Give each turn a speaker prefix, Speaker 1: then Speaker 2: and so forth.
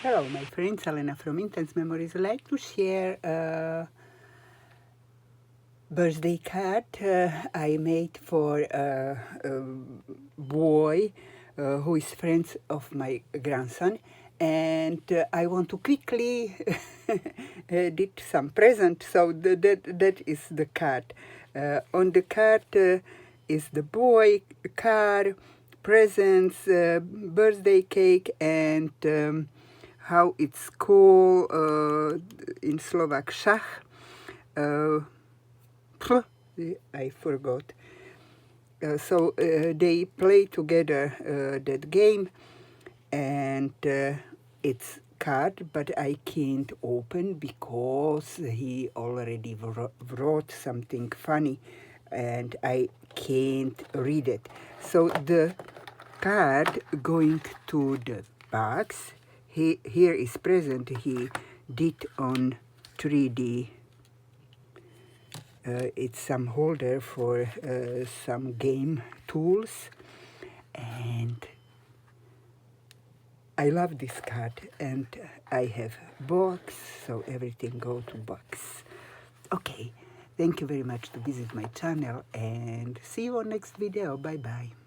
Speaker 1: Hello, my friends. Alena from Intense Memories. I'd like to share a birthday card I made for a boy who is friends of my grandson. And I want to quickly did some present, so that is the card. On the card is the boy, car, presents, birthday cake, and how it's called in Slovak, šach. I forgot. So they play together that game, and it's card, but I can't open because he already wrote something funny, and I can't read it. So the card going to the box. Here is present. He did on 3D. It's some holder for some game tools, and I love this card, and I have box, so everything go to box. Okay, thank you very much to visit my channel, and see you on next video. Bye bye.